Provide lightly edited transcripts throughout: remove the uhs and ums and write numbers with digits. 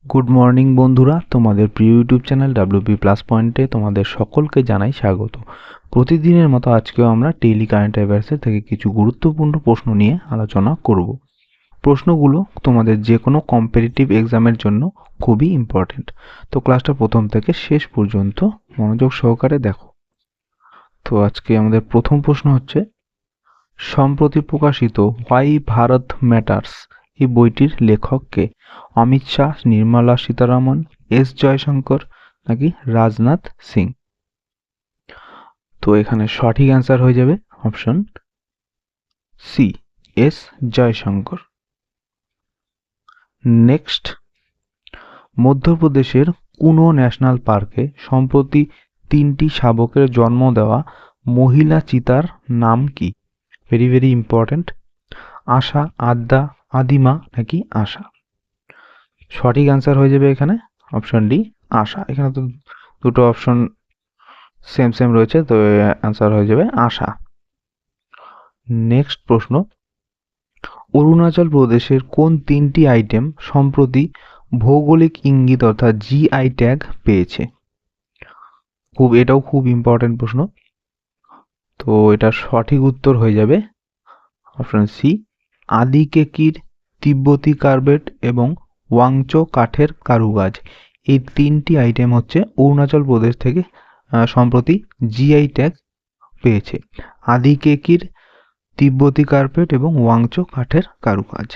Good morning বন্ধুরা, তোমাদের প্রিয় ইউটিউব চ্যানেল ডাব্লিউপি প্লাস পয়েন্টে তোমাদের সকলকে জানাই স্বাগত। প্রতিদিনের মতো আজকেও আমরা ডেইলি কারেন্ট অ্যাফেয়ার্সের থেকে কিছু গুরুত্বপূর্ণ প্রশ্ন নিয়ে আলোচনা করব। প্রশ্নগুলো তোমাদের যে কোনো কম্পিটিটিভ এক্সামের জন্য খুবই ইম্পর্টেন্ট। তো ক্লাসটা প্রথম থেকে শেষ পর্যন্ত মনোযোগ সহকারে দেখো। তো আজকে আমাদের প্রথম প্রশ্ন হচ্ছে, সম্প্রতি প্রকাশিত হোয়াই ভারত ম্যাটার্স এই বইটির লেখক কে? অমিত শাহ, নির্মলা সীতারামন, এস জয়শঙ্কর নাকি রাজনাথ সিং? তো এখানে সঠিক অ্যান্সার হয়ে যাবে option C, S Jaishankar. Next, মধ্যপ্রদেশের কুনো ন্যাশনাল পার্কে সম্প্রতি 3টি শাবকের জন্ম দেওয়া মহিলা চিতার নাম কি? Very very important. Asha, Adya, Adima নাকি আশা? সঠিক অ্যান্সার হয়ে যাবে এখানে অপশন ডি, আশা। এখানে তো দুটো অপশন সেম সেম রয়েছে, তো অ্যান্সার হয়ে যাবে আশা। নেক্সট প্রশ্ন, অরুণাচল প্রদেশের কোন 3টি আইটেম সম্প্রতি ভৌগোলিক ইঙ্গিত অর্থাৎ জিআই ট্যাগ পেয়েছে? এটাও খুব ইম্পর্টেন্ট প্রশ্ন। তো এটা সঠিক উত্তর হয়ে যাবে অপশন সি, আদিকেকির, তিব্বতী কার্বেট এবং ওয়াংচো কাঠের কারুকাজ। এই 3টি আইটেম হচ্ছে অরুণাচল প্রদেশ থেকে সম্প্রতি জিআই ট্যাগ পেয়েছে। আদিকেকির, তিব্বতী কার্পেট এবং ওয়াংচো কাঠের কারুকাজ।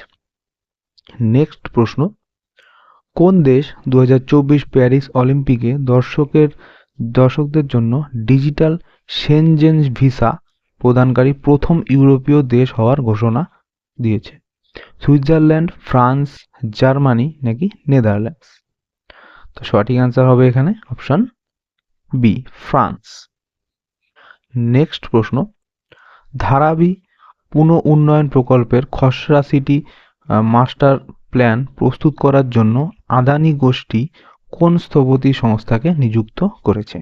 নেক্সট প্রশ্ন, কোন দেশ 2024 প্যারিস অলিম্পিকে দর্শকদের জন্য ডিজিটাল সেনজেন ভিসা প্রদানকারী প্রথম ইউরোপীয় দেশ হওয়ার ঘোষণা দিয়েছে? সুইজারল্যান্ড, ফ্রান্স, জার্মানি নাকি নেদারল্যান্ডস? তো সঠিক অ্যান্সার হবে এখানে অপশন বি, ফ্রান্স। নেক্সট প্রশ্ন, ধারাবি পুনঃ উন্নয়ন প্রকল্পের খসড়া সিটি মাস্টার প্ল্যান প্রস্তুত করার জন্য আদানি গোষ্ঠী কোন স্থপতি সংস্থাকে নিযুক্ত করেছে?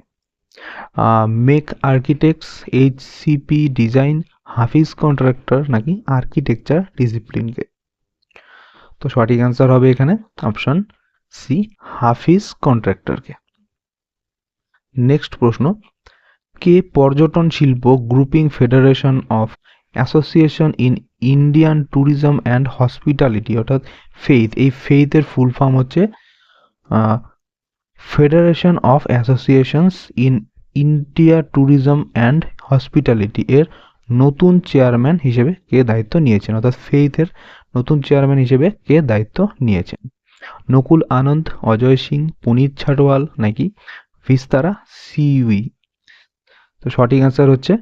মেক আর্কিটেক্টস, এইচসিপি ডিজাইন, হাফিজ কন্ট্রাক্টর নাকি আর্কিটেকচার ডিসিপ্লিনকে? তো সঠিক অ্যান্সার হবে এখানে অপশন সি, হাফিজ কন্ট্রাক্টরকে। নেক্সট প্রশ্ন, কে পর্যটন শিল্প grouping federation of association in Indian tourism and hospitality অর্থাৎ ফেইথ, এই ফেইথের ফুল ফর্ম হচ্ছে federation of associations in India tourism and hospitality এর নতুন চেয়ারম্যান হিসেবে কে দায়িত্ব নিয়েছেন? অর্থাৎ ফেইথের নতুন চেয়ারম্যান হিসেবে কে দায়িত্ব নিয়েছেন? নকুল আনন্দ, অজয় সিং, পুনিত ছাটোয়াল নাকি ভিস্তারা সিউই? তো সঠিক অ্যান্সার হচ্ছে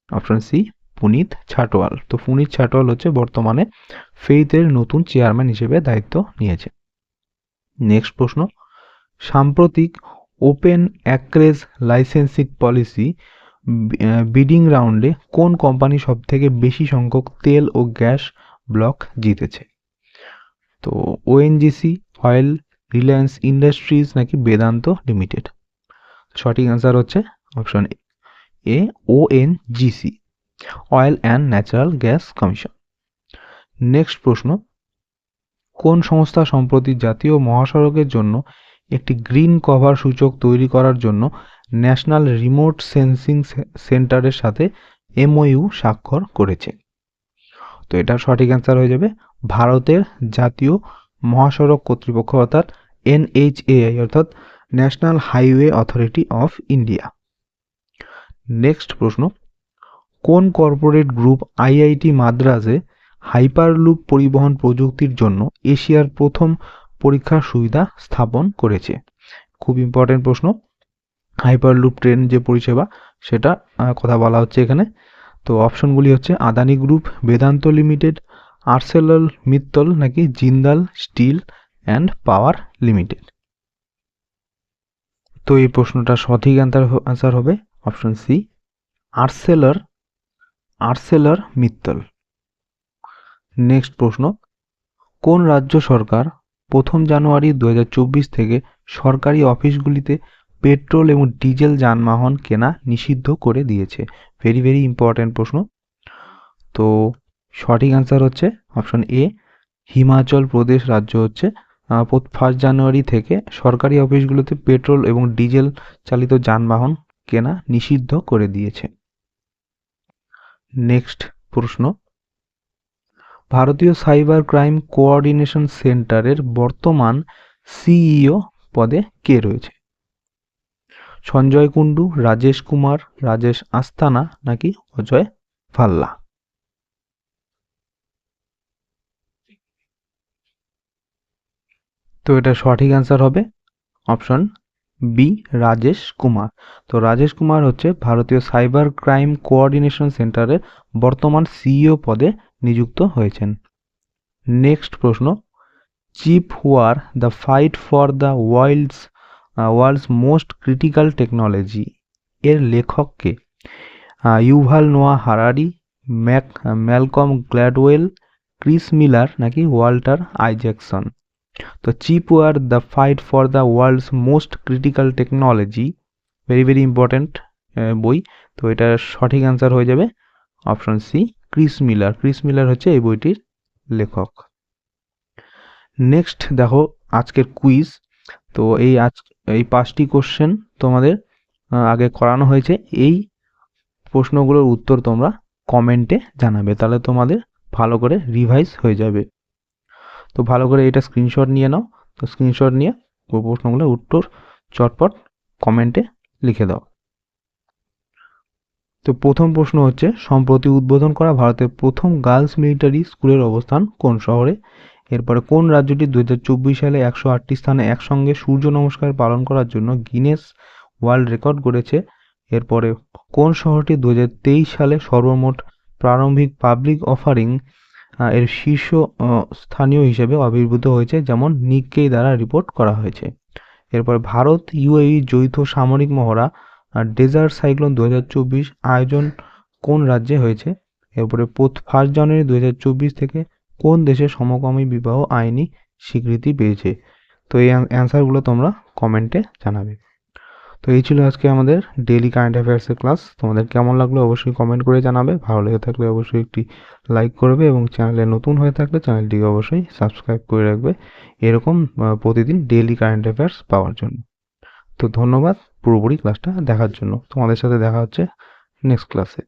অপশন সি, পুনিত ছাটোয়াল। তো পুনিত ছাটোয়াল হচ্ছে বর্তমানে ফেইথের নতুন চেয়ারম্যান হিসেবে দায়িত্ব নিয়েছে। নেক্সট প্রশ্ন, সাম্প্রতিক ওপেন অ্যাক্রেজ লাইসেন্সিং পলিসি বিডিং রাউন্ডে কোন কোম্পানি সবথেকে বেশি সংখ্যক তেল ও গ্যাস ব্লক জিতেছে? তো ওএনজিসি, অয়েল, রিলায়েন্স ইন্ডাস্ট্রিজ নাকি বেদান্ত লিমিটেড? সঠিক অ্যান্সার হচ্ছে option A, ONGC, oil and natural gas commission. Next প্রশ্ন, কোন সংস্থা সম্প্রতি জাতীয় মহাসড়কের জন্য একটি গ্রিন কভার সূচক তৈরি করার জন্য ন্যাশনাল রিমোট সেন্সিং সেন্টারের সাথে এমওইউ স্বাক্ষর করেছে? তো এটা সঠিক অ্যান্সার হয়ে যাবে ভারতের জাতীয় মহাসড়ক কর্তৃপক্ষ অর্থাৎ এনএইচএআই অর্থাৎ national highway authority of India. Next প্রশ্ন, কোন কর্পোরেট গ্রুপ আইআইটি মাদ্রাজে হাইপারলুপ পরিবহন প্রযুক্তির জন্য এশিয়ার প্রথম পরীক্ষার সুবিধা স্থাপন করেছে? খুব ইম্পর্টেন্ট প্রশ্ন। হাইপারলুপ ট্রেন যে পরিষেবা সেটা কথা বলা হচ্ছে এখানে। তো অপশনগুলি হচ্ছে Adani group, Vedanta limited, Arcelor Mittal নাকি Jindal steel and power limited? তো এই প্রশ্নটা সঠিক অ্যান্সার হবে option C, Arcelor Mittal. Next প্রশ্ন, কোন রাজ্য সরকার 1 জানুয়ারি 2024 থেকে সরকারি অফিসগুলিতে পেট্রোল এবং ডিজেল যানবাহন কেনা নিষিদ্ধ করে দিয়েছে? ভেরি ভেরি ইম্পর্টেন্ট প্রশ্ন। তো সঠিক অ্যান্সার হচ্ছে অপশন এ, হিমাচল প্রদেশ রাজ্য হচ্ছে 1 জানুয়ারি থেকে সরকারি অফিসগুলোতে পেট্রোল এবং ডিজেল চালিত যানবাহন কেনা নিষিদ্ধ করে দিয়েছে। নেক্সট প্রশ্ন, ভারতীয় সাইবার ক্রাইম কোঅর্ডিনেশন সেন্টারের বর্তমান সিইও পদে কে রয়েছে? সঞ্জয় কুণ্ডু, রাজেশ কুমার, রাজেশ আস্তানা নাকি অজয় ভাল্লা? তো এটা সঠিক অ্যান্সার হবে অপশন বি, রাজেশ কুমার। তো রাজেশ কুমার হচ্ছে ভারতীয় সাইবার ক্রাইম কোঅর্ডিনেশন সেন্টারের বর্তমান সিইও পদে নিযুক্ত হয়েছেন। নেক্সট প্রশ্ন, chip war the fight for the world's most critical technology এর লেখক কে? Yuval Noah Harari, Malcolm Gladwell, Chris Miller নাকি ওয়াল্টার আইজ্যাকসন? তো chip war the fight for the world's most critical technology, very very important বই। তো এটার সঠিক answer হয়ে যাবে option C, Chris Miller. Chris Miller হচ্ছে এই বইটির লেখক। নেক্সট দেখো আজকের কুইজ। তো এই 5টি কোশ্চেন তোমাদের আগে করানো হয়েছে। এই প্রশ্নগুলোর উত্তর তোমরা কমেন্টে জানাবে, তাহলে তোমাদের ভালো করে রিভাইজ হয়ে যাবে। তো ভালো করে এটা স্ক্রিনশট নিয়ে নাও। তো স্ক্রিনশট নিয়ে প্রশ্নগুলোর উত্তর চটপট কমেন্টে লিখে দাও। তো প্রথম প্রশ্ন হচ্ছে, সম্প্রতি উদ্বোধন করা ভারতের প্রথম গার্লস মিলিটারি স্কুলের অবস্থান কোন শহরে? এরপরে কোন রাজ্যটি 2024 সালে 108টি স্থানে একসঙ্গে সূর্য নমস্কার পালন করার জন্য গিনেস ওয়ার্ল্ড রেকর্ড গড়েছে? এরপরে কোন শহরটি 2023 সালে সর্বমোট প্রারম্ভিক পাবলিক অফারিং এর শীর্ষ স্থানীয় হিসেবে আবির্ভূত হয়েছে, যেমন নিক্কেই দ্বারা রিপোর্ট করা হয়েছে? এরপর ভারত ইউএই যৌথ সামরিক মহড়া ডেজার্ট সাইক্লোন 2024 আয়োজন কোন রাজ্যে হয়েছে? এরপরে 1 জানুয়ারি 2024 থেকে কোন দেশে সমকামী বিবাহ আইনি স্বীকৃতি পেয়েছে? তো এই অ্যান্সারগুলো তোমরা কমেন্টে জানাবে। তো এই ছিল আজকে আমাদের ডেইলি কারেন্ট অ্যাফেয়ার্সের ক্লাস। তোমাদের কেমন লাগলো অবশ্যই কমেন্ট করে জানাবে। ভালো লেগে থাকলে অবশ্যই একটি লাইক করবে এবং চ্যানেলে নতুন হয়ে থাকলে চ্যানেলটিকে অবশ্যই সাবস্ক্রাইব করে রাখবে এরকম প্রতিদিন ডেইলি কারেন্ট অ্যাফেয়ার্স পাওয়ার জন্য। তো ধন্যবাদ পুরোপুরি ক্লাসটা দেখার জন্য। তোমাদের সাথে দেখা হচ্ছে নেক্সট ক্লাসে।